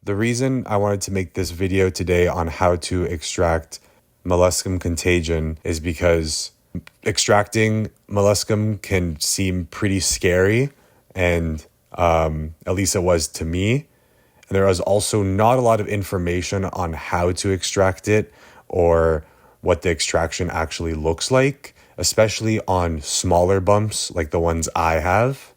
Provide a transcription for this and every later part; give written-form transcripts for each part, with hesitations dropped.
The reason I wanted to make this video today on how to extract molluscum contagion is because extracting molluscum can seem pretty scary, and at least it was to me. And there was also not a lot of information on how to extract it or what the extraction actually looks like, especially on smaller bumps like the ones I have.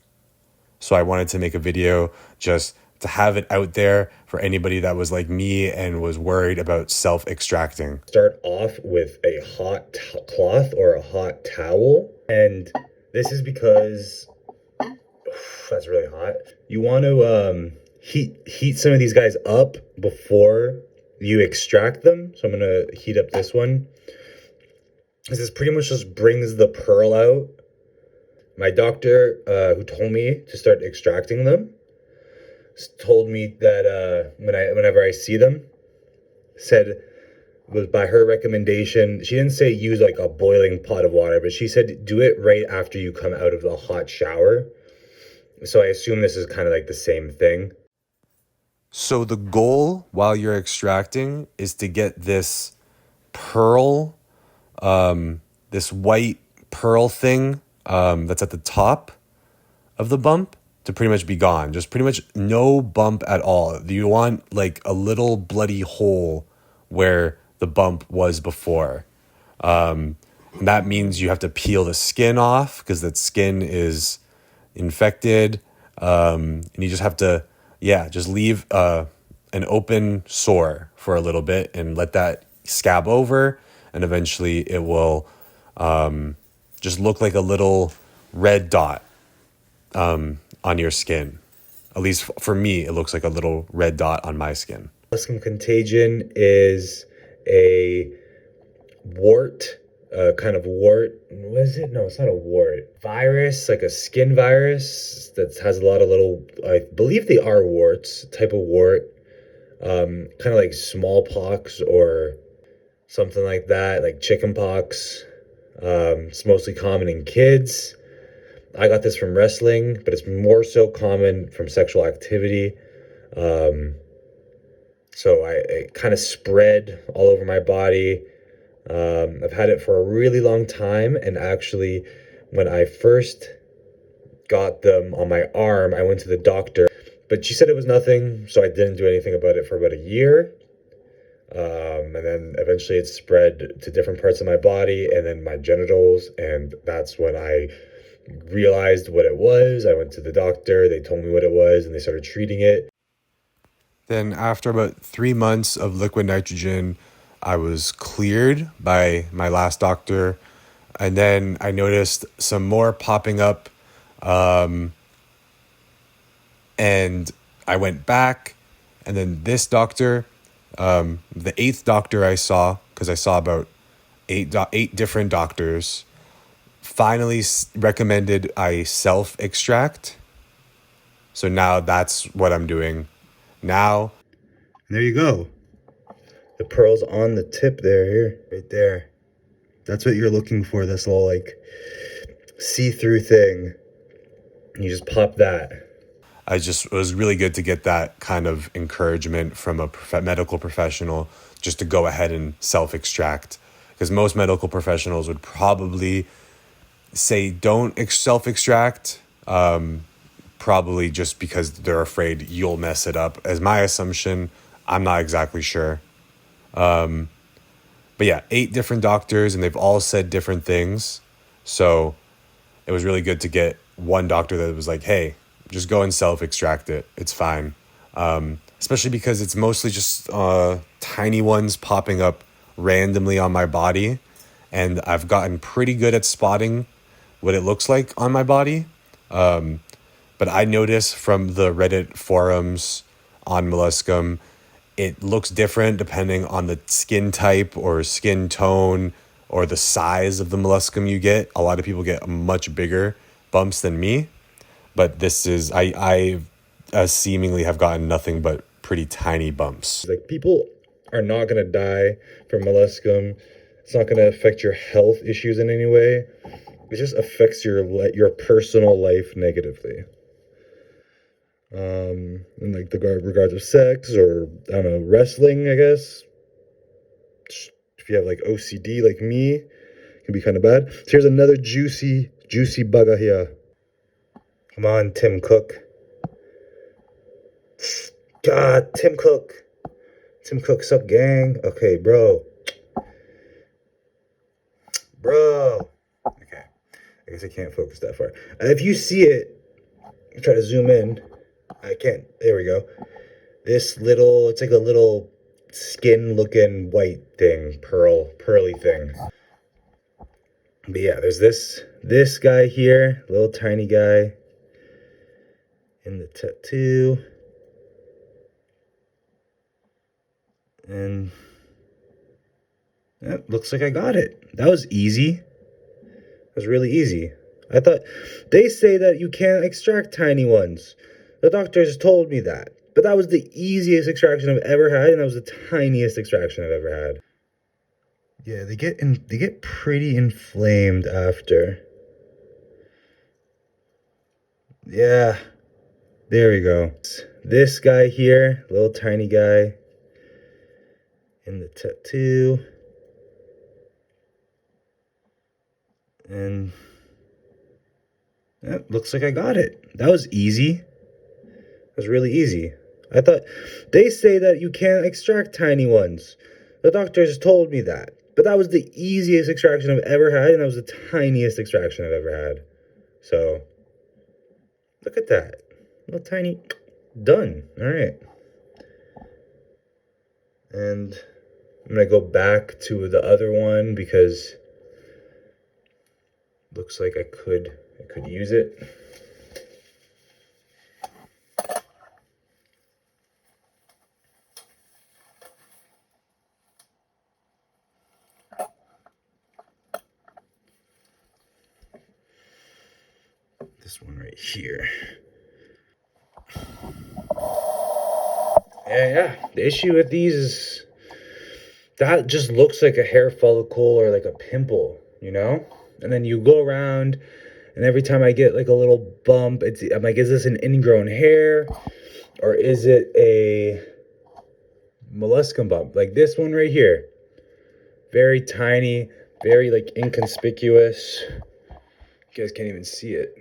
So I wanted to make a video just to have it out there for anybody that was like me and was worried about self-extracting. Start off with a hot cloth or a hot towel. And this is because that's really hot. You want to heat some of these guys up before you extract them. So I'm going to heat up this one. This pretty much just brings the pearl out. My doctor, who told me to start extracting them, told me that whenever I see them, said was by her recommendation. She didn't say use like a boiling pot of water, but she said do it right after you come out of the hot shower. So I assume this is kind of like the same thing. So the goal while you're extracting is to get this pearl, this white pearl thing that's at the top of the bump to pretty much be gone. Just pretty much no bump at all. You want like a little bloody hole where the bump was before. And that means you have to peel the skin off because that skin is infected. And you just have to, just leave an open sore for a little bit and let that scab over. And eventually it will just look like a little red dot on your skin. At least for me, it looks like a little red dot on my skin. Molluscum contagion is a wart, kind of wart. What is it? No, it's not a wart. Virus, like a skin virus that has a lot of little, I believe they are warts, type of wart, kind of like smallpox or something like that, like chickenpox. It's mostly common in kids. I got this from wrestling, but it's more so common from sexual activity. So it kind of spread all over my body. I've had it for a really long time. And actually, when I first got them on my arm, I went to the doctor, but she said it was nothing. So I didn't do anything about it for about a year. And then eventually it spread to different parts of my body and then my genitals. And that's when I realized what it was. I went to the doctor, they told me what it was, and they started treating it. Then after about 3 months of liquid nitrogen, I was cleared by my last doctor. And then I noticed some more popping up. And I went back. And then this doctor, the 8th doctor I saw, because I saw about eight different doctors, finally recommended I self-extract. So now that's what I'm doing now. And there you go. The pearl's on the tip there, here, right there. That's what you're looking for, this little like see-through thing. And you just pop that. It was really good to get that kind of encouragement from a medical professional just to go ahead and self-extract. Because most medical professionals would probably say don't self-extract, probably just because they're afraid you'll mess it up. As my assumption, I'm not exactly sure. But yeah, 8 different doctors, and they've all said different things. So it was really good to get one doctor that was like, hey, just go and self-extract it. It's fine. Especially because it's mostly just tiny ones popping up randomly on my body. And I've gotten pretty good at spotting what it looks like on my body. But I notice from the Reddit forums on molluscum, it looks different depending on the skin type or skin tone or the size of the molluscum you get. A lot of people get much bigger bumps than me. But this is, I seemingly have gotten nothing but pretty tiny bumps. Like, people are not going to die from molluscum. It's not going to affect your health issues in any way. It just affects your personal life negatively. in like the regards of sex, or I don't know, wrestling, I guess. If you have like OCD like me, it can be kind of bad. So here's another juicy bugger here. Come on, Tim Cook. God, Tim Cook. Tim Cook suck, gang. Okay, bro. Okay, I guess I can't focus that far. If you see it, try to zoom in. I can't. There we go. This little, it's like a little skin looking white thing, pearly thing. But yeah, there's this guy here, little tiny guy in the tattoo. And that looks like I got it. That was easy. That was really easy. I thought, they say that you can't extract tiny ones. The doctors told me that. But that was the easiest extraction I've ever had, and that was the tiniest extraction I've ever had. Yeah, they get pretty inflamed after. Yeah, there we go. This guy here, little tiny guy in the tattoo. And that looks like I got it. That was easy. That was really easy. I thought, they say that you can't extract tiny ones. The doctors told me that. But that was the easiest extraction I've ever had, and that was the tiniest extraction I've ever had. So, look at that. Little tiny, done. All right. And I'm going to go back to the other one because looks like I could use it. This one right here. Yeah. The issue with these is that just looks like a hair follicle or like a pimple, you know? And then you go around, and every time I get like a little bump, I'm like, is this an ingrown hair? Or is it a molluscum bump? Like this one right here. Very tiny, very like inconspicuous. You guys can't even see it.